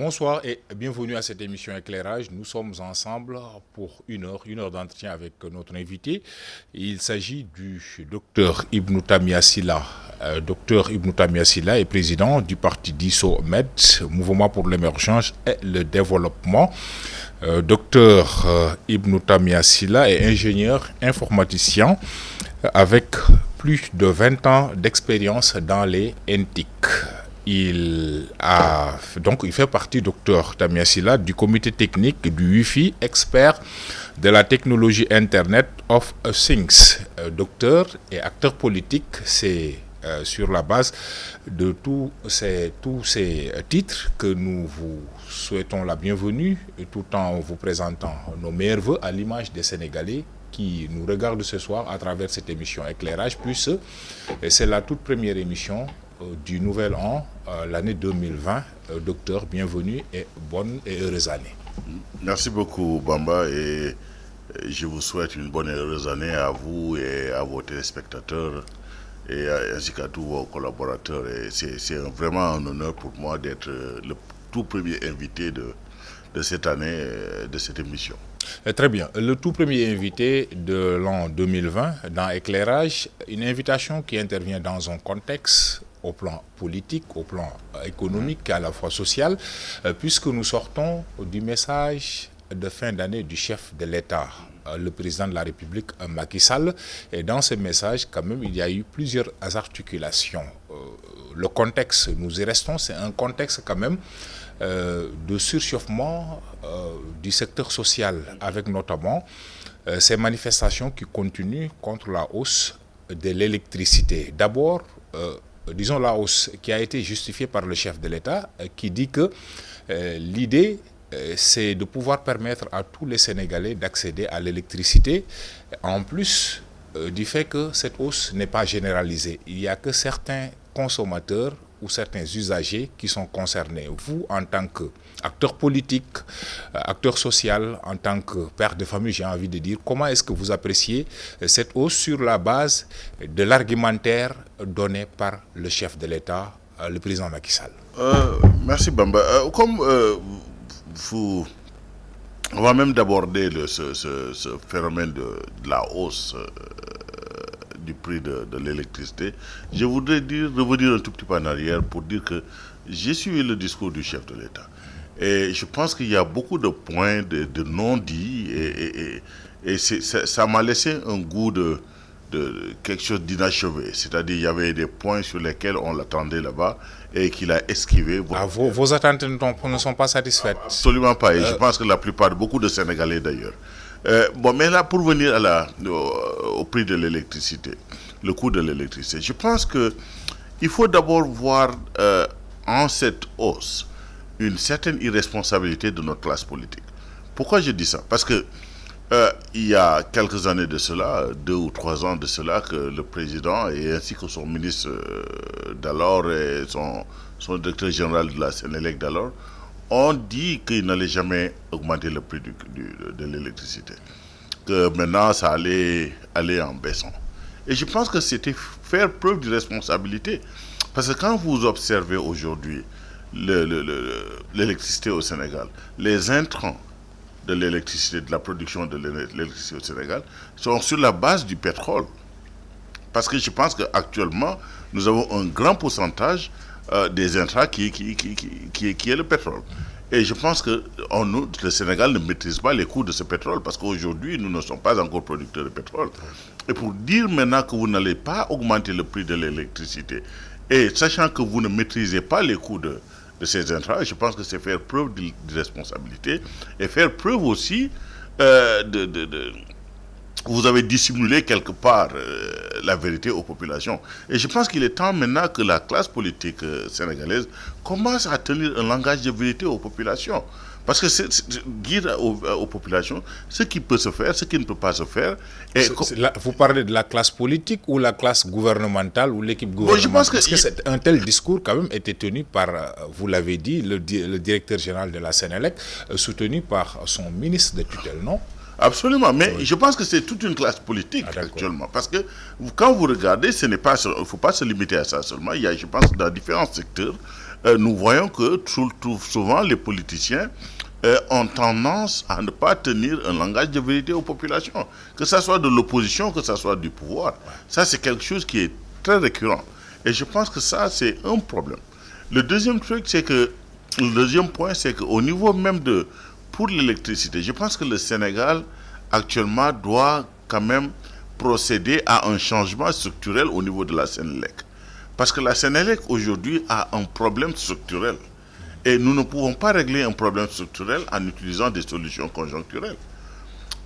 Bonsoir et bienvenue à cette émission Éclairage. Nous sommes ensemble pour une heure d'entretien avec notre invité. Il s'agit du docteur Ibnou Tamia Sylla. Docteur Ibnou Tamia Sylla est président du parti DISO-MED, Mouvement pour l'émergence et le développement. Docteur Ibnou Tamia Sylla est ingénieur informaticien avec plus de 20 ans d'expérience dans les NTIC. Il fait partie, docteur Tamia Sylla, du comité technique du Wi-Fi, expert de la technologie Internet of Things. Docteur et acteur politique, c'est sur la base de tous ces titres que nous vous souhaitons la bienvenue, tout en vous présentant nos meilleurs vœux à l'image des Sénégalais qui nous regardent ce soir à travers cette émission Éclairage, puisque c'est la toute première émission du nouvel an, l'année 2020. Docteur, bienvenue et bonne et heureuse année. Merci beaucoup, Bamba, et je vous souhaite une bonne et heureuse année à vous et à vos téléspectateurs et ainsi qu'à tous vos collaborateurs. Et c'est vraiment un honneur pour moi d'être le tout premier invité de cette année, de cette émission. Très bien. Le tout premier invité de l'an 2020 dans Éclairage, une invitation qui intervient dans un contexte au plan politique, au plan économique et à la fois social, puisque nous sortons du message de fin d'année du chef de l'État, le président de la République, Macky Sall. Et dans ce message, quand même, il y a eu plusieurs articulations. Le contexte, nous y restons, c'est un contexte quand même de surchauffement du secteur social, avec notamment ces manifestations qui continuent contre la hausse de l'électricité. D'abord, disons la hausse qui a été justifiée par le chef de l'État, qui dit que l'idée, c'est de pouvoir permettre à tous les Sénégalais d'accéder à l'électricité, en plus du fait que cette hausse n'est pas généralisée. Il n'y a que certains consommateurs ou certains usagers qui sont concernés. Vous, en tant qu'acteur politique, acteur social, en tant que père de famille, j'ai envie de dire, comment est-ce que vous appréciez cette hausse sur la base de l'argumentaire donné par le chef de l'État, le président Macky Sall? Merci, Bamba. On va même d'aborder ce phénomène de la hausse du prix de l'électricité. Je voudrais revenir un tout petit peu en arrière pour dire que j'ai suivi le discours du chef de l'État. Et je pense qu'il y a beaucoup de points de non-dits et ça m'a laissé un goût de quelque chose d'inachevé. C'est-à-dire il y avait des points sur lesquels on l'attendait là-bas et qu'il a esquivé. Vos attentes ne sont pas satisfaites? Absolument pas. Et je pense que la plupart, beaucoup de Sénégalais d'ailleurs. Mais là, pour venir au prix de l'électricité, le coût de l'électricité, je pense qu'il faut d'abord voir en cette hausse une certaine irresponsabilité de notre classe politique. Pourquoi je dis ça? Parce que il y a quelques années de cela, 2 ou 3 ans de cela, que le président et ainsi que son ministre d'alors et son directeur général de la Sénélec d'alors ont dit qu'il n'allait jamais augmenter le prix de l'électricité, que maintenant ça allait aller en baissant. Et je pense que c'était faire preuve de responsabilité, parce que quand vous observez aujourd'hui l'électricité au Sénégal, les intrants de l'électricité, de la production de l'électricité au Sénégal, sont sur la base du pétrole. Parce que je pense qu'actuellement, nous avons un grand pourcentage des intrants qui est le pétrole. Et je pense que le Sénégal ne maîtrise pas les coûts de ce pétrole, parce qu'aujourd'hui, nous ne sommes pas encore producteurs de pétrole. Et pour dire maintenant que vous n'allez pas augmenter le prix de l'électricité, et sachant que vous ne maîtrisez pas les coûts de ces intrants, je pense que c'est faire preuve de responsabilité et faire preuve aussi vous avez dissimulé quelque part la vérité aux populations. Et je pense qu'il est temps maintenant que la classe politique sénégalaise commence à tenir un langage de vérité aux populations. Parce que c'est dire aux populations ce qui peut se faire, ce qui ne peut pas se faire. Et vous parlez de la classe politique ou la classe gouvernementale ou l'équipe gouvernementale? Je pense parce que un tel discours quand même était tenu par, vous l'avez dit, le directeur général de la Sénélec, soutenu par son ministre de tutelle, non? Absolument, mais oui. Je pense que c'est toute une classe politique actuellement. Parce que quand vous regardez, il ne faut pas se limiter à ça seulement. Il y a, je pense, dans différents secteurs, nous voyons que tout souvent les politiciens ont tendance à ne pas tenir un langage de vérité aux populations, que ce soit de l'opposition, que ce soit du pouvoir. Ça, c'est quelque chose qui est très récurrent. Et je pense que ça, c'est un problème. Le deuxième point, c'est qu'au niveau même pour l'électricité, je pense que le Sénégal, actuellement, doit quand même procéder à un changement structurel au niveau de la Sénélec. Parce que la Sénélec, aujourd'hui, a un problème structurel. Et nous ne pouvons pas régler un problème structurel en utilisant des solutions conjoncturelles.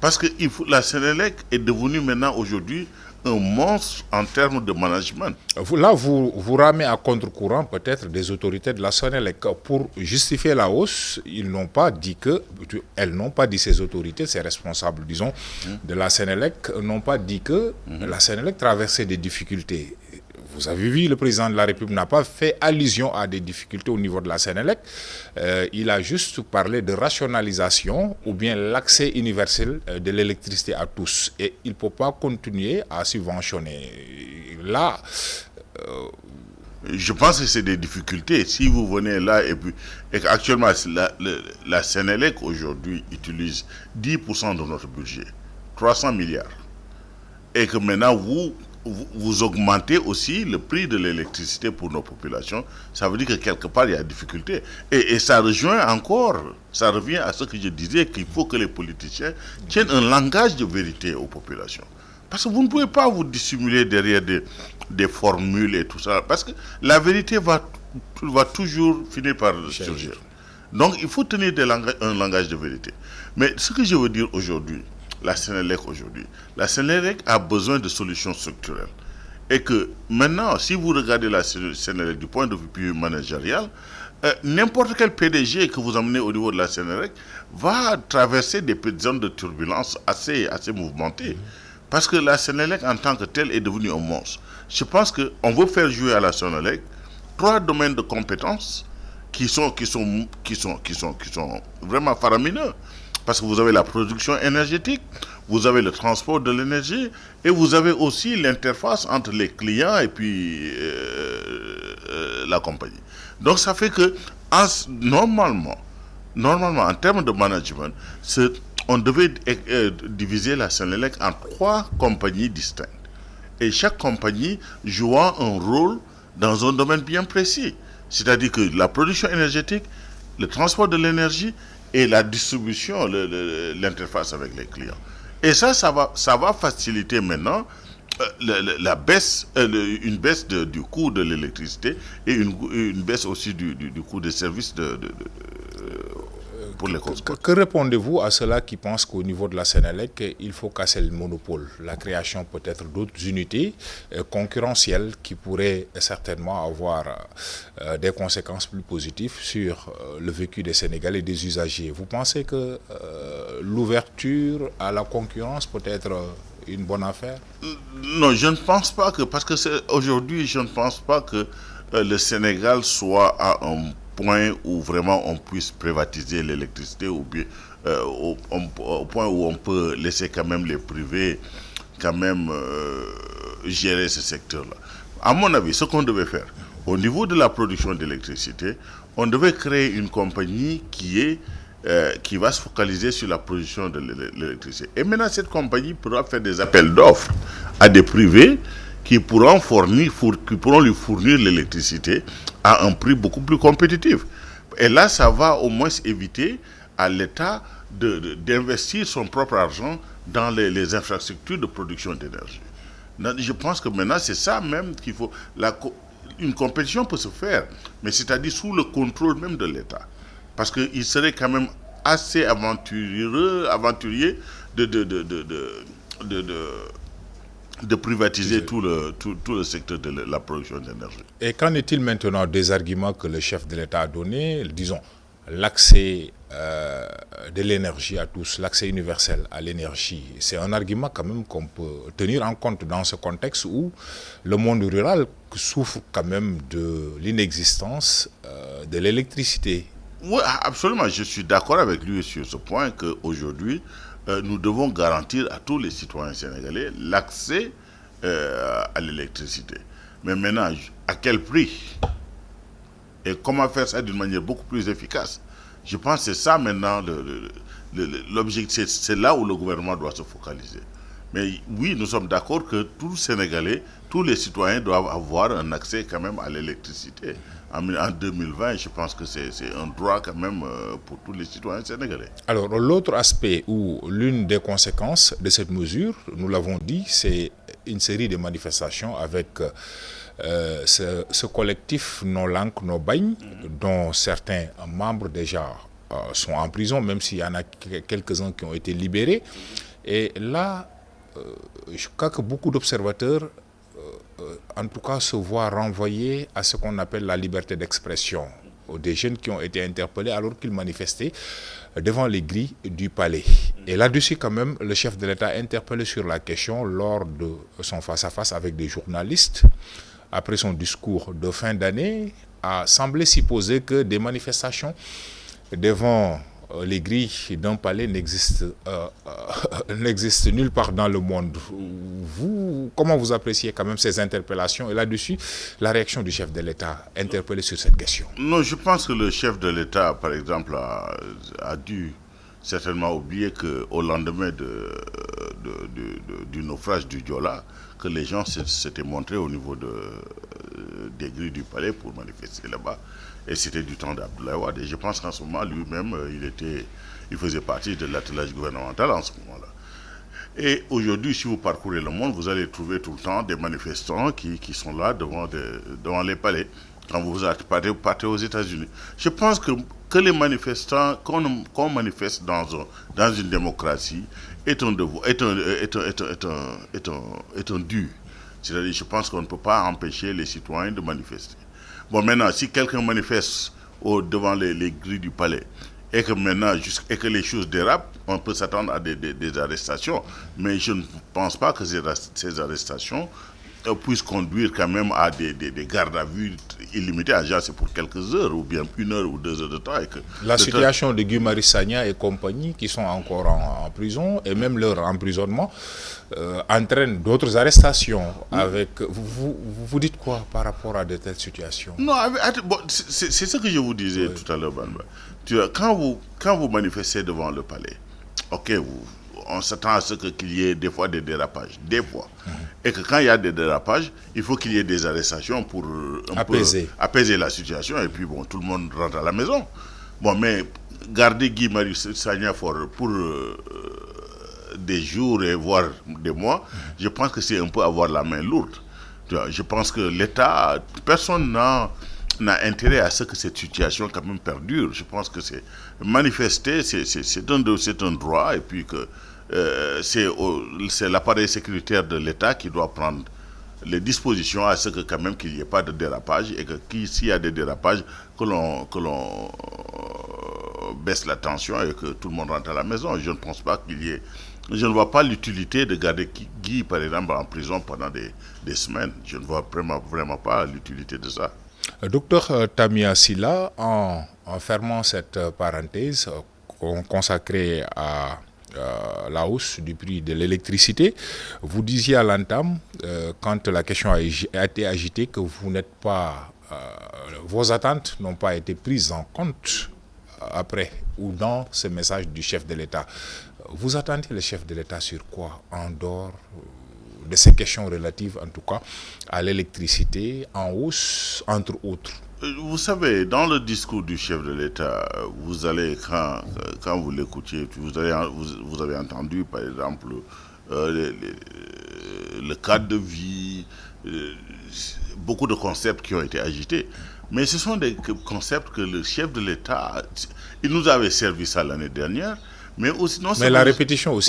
Parce que la Sénélec est devenue maintenant, aujourd'hui, un monstre en termes de management. Vous ramez à contre-courant peut-être des autorités de la Sénélec. Pour justifier la hausse, elles n'ont pas dit, ces autorités, ces responsables, disons, de la Sénélec, n'ont pas dit que la Sénélec traversait des difficultés. Vous avez vu, le président de la République n'a pas fait allusion à des difficultés au niveau de la Sénélec. Il a juste parlé de rationalisation ou bien l'accès universel de l'électricité à tous. Et il ne peut pas continuer à subventionner. Là... Je pense que c'est des difficultés. Si vous venez là et qu'actuellement la Sénélec aujourd'hui utilise 10% de notre budget, 300 milliards. Et que maintenant vous augmentez aussi le prix de l'électricité pour nos populations, ça veut dire que quelque part il y a difficulté. Et ça revient à ce que je disais, qu'il faut que les politiciens tiennent un langage de vérité aux populations. Parce que vous ne pouvez pas vous dissimuler derrière des formules et tout ça, parce que la vérité va toujours finir par surgir. Donc il faut tenir un langage de vérité. Mais ce que je veux dire aujourd'hui, la Sénélec a besoin de solutions structurelles. Et que maintenant, si vous regardez la Sénélec du point de vue plus managérial, n'importe quel PDG que vous emmenez au niveau de la Sénélec va traverser des zones de turbulence assez mouvementées. Parce que la Sénélec en tant que telle est devenue un monstre. Je pense qu'on veut faire jouer à la Sénélec 3 domaines de compétences qui sont vraiment faramineux. Parce que vous avez la production énergétique, vous avez le transport de l'énergie et vous avez aussi l'interface entre les clients et puis la compagnie. Donc ça fait que normalement, en termes de management, on devait diviser la Sénélec en 3 compagnies distinctes. Et chaque compagnie jouant un rôle dans un domaine bien précis. C'est-à-dire que la production énergétique, le transport de l'énergie et la distribution, l'interface avec les clients. Et ça va faciliter maintenant une baisse du coût de l'électricité et une baisse aussi du coût des services pour les consommateurs. Que répondez-vous à ceux-là qui pensent qu'au niveau de la Sénélec, il faut casser le monopole, la création peut-être d'autres unités concurrentielles qui pourraient certainement avoir des conséquences plus positives sur le vécu des Sénégalais et des usagers. Vous pensez que l'ouverture à la concurrence peut être une bonne affaire? Non, je ne pense pas que, parce que aujourd'hui, je ne pense pas que le Sénégal soit à un point où vraiment on puisse privatiser l'électricité ou bien au point où on peut laisser quand même les privés quand même gérer ce secteur-là. À mon avis, ce qu'on devait faire, au niveau de la production d'électricité, on devait créer une compagnie qui va se focaliser sur la production de l'électricité. Et maintenant, cette compagnie pourra faire des appels d'offres à des privés qui pourront lui fournir l'électricité à un prix beaucoup plus compétitif. Et là, ça va au moins éviter à l'État d'investir son propre argent dans les infrastructures de production d'énergie. Je pense que maintenant, c'est ça même qu'il faut. Une compétition peut se faire, mais c'est-à-dire sous le contrôle même de l'État. Parce qu'il serait quand même assez aventurier de privatiser tout le secteur de la production d'énergie. Et qu'en est-il maintenant des arguments que le chef de l'État a donnés, disons, l'accès de l'énergie à tous, l'accès universel à l'énergie? C'est un argument quand même qu'on peut tenir en compte dans ce contexte où le monde rural souffre quand même de l'inexistence de l'électricité. Oui, absolument. Je suis d'accord avec lui sur ce point qu'aujourd'hui, nous devons garantir à tous les citoyens sénégalais l'accès à l'électricité. Mais maintenant, à quel prix? et comment faire ça d'une manière beaucoup plus efficace. Je pense que c'est ça maintenant l'objectif, c'est là où le gouvernement doit se focaliser. Mais oui, nous sommes d'accord que tous les Sénégalais, tous les citoyens doivent avoir un accès quand même à l'électricité. En 2020, je pense que c'est un droit quand même pour tous les citoyens sénégalais. Alors, l'autre aspect ou l'une des conséquences de cette mesure, nous l'avons dit, c'est une série de manifestations avec ce collectif No Lank No Bagne, dont certains membres déjà sont en prison, même s'il y en a quelques-uns qui ont été libérés. Et là, je crois que beaucoup d'observateurs, en tout cas, se voient renvoyer à ce qu'on appelle la liberté d'expression. Des jeunes qui ont été interpellés alors qu'ils manifestaient devant les grilles du palais. Et là-dessus, quand même, le chef de l'État interpellé sur la question lors de son face-à-face avec des journalistes, après son discours de fin d'année, a semblé supposer que des manifestations devant les grilles d'un palais n'existent nulle part dans le monde. Vous, comment vous appréciez quand même ces interpellations et là-dessus, la réaction du chef de l'État interpellé sur cette question? Non, je pense que le chef de l'État, par exemple, a dû certainement oublier qu'au lendemain du naufrage du Joola, que les gens s'étaient montrés au niveau des grilles du palais pour manifester là-bas. Et c'était du temps d'Abdoulaye Wade. Et je pense qu'en ce moment, lui-même, il faisait partie de l'attelage gouvernemental en ce moment-là. Et aujourd'hui, si vous parcourez le monde, vous allez trouver tout le temps des manifestants qui sont là devant les palais quand vous partez aux États-Unis. Je pense que les manifestants, qu'on manifeste dans une démocratie, est un dû. C'est-à-dire, je pense qu'on ne peut pas empêcher les citoyens de manifester. Bon, maintenant, si quelqu'un manifeste devant les grilles du palais et que maintenant, et que les choses dérapent, on peut s'attendre à des arrestations. Mais je ne pense pas que ces arrestations puissent conduire quand même à des gardes à vue illimités. Déjà, c'est pour quelques heures, ou bien 1 heure ou 2 heures de temps. La situation de Guy Marius Sagna et compagnie, qui sont encore en prison, et même leur emprisonnement, entraîne d'autres arrestations. Vous dites quoi par rapport à de telles situations? Non, c'est ce que je vous disais tout à l'heure, Banba. Quand vous manifestez devant le palais, ok, on s'attend à ce qu'il y ait des fois des dérapages, des fois. Et que quand il y a des dérapages, il faut qu'il y ait des arrestations pour apaiser la situation, et puis bon, tout le monde rentre à la maison. Bon, mais garder Guy Marius Sagna pour des jours et voire des mois, je pense que c'est un peu avoir la main lourde. Je pense que l'État, personne n'a intérêt à ce que cette situation quand même perdure. Je pense que c'est manifester, c'est un droit, et puis que c'est l'appareil sécuritaire de l'État qui doit prendre les dispositions à ce que quand même qu'il n'y ait pas de dérapage, et que s'il y a des dérapages, que l'on baisse la tension et que tout le monde rentre à la maison. Je ne pense pas je ne vois pas l'utilité de garder Guy, par exemple, en prison pendant des semaines. Je ne vois vraiment pas l'utilité de ça. Docteur Tamia Sylla, en fermant cette parenthèse consacrée à la hausse du prix de l'électricité, vous disiez à l'entame, quand la question a été agitée, que vous n'êtes pas, vos attentes n'ont pas été prises en compte après ou dans ce message du chef de l'État. Vous attendez le chef de l'État sur quoi, en dehors de ces questions relatives, en tout cas, à l'électricité en hausse, entre autres? Vous savez, dans le discours du chef de l'État, vous allez, quand vous l'écoutiez, vous avez entendu, par exemple, le cadre de vie, beaucoup de concepts qui ont été agités. Mais ce sont des concepts que le chef de l'État, il nous avait servi ça l'année dernière, mais aussi... Mais la répétition aussi